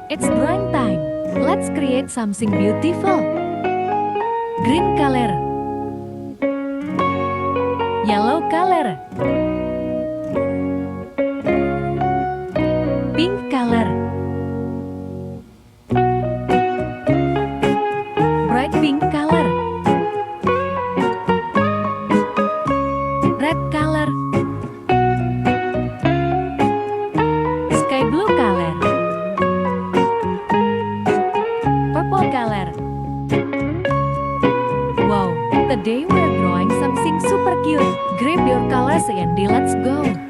It's drawing time. Let's create something beautiful. Green color. Yellow color. Pink color. Bright pink color. Red color. Sky blue color. Purple color. Wow, today we're drawing something super cute. Grab your colors and let's go.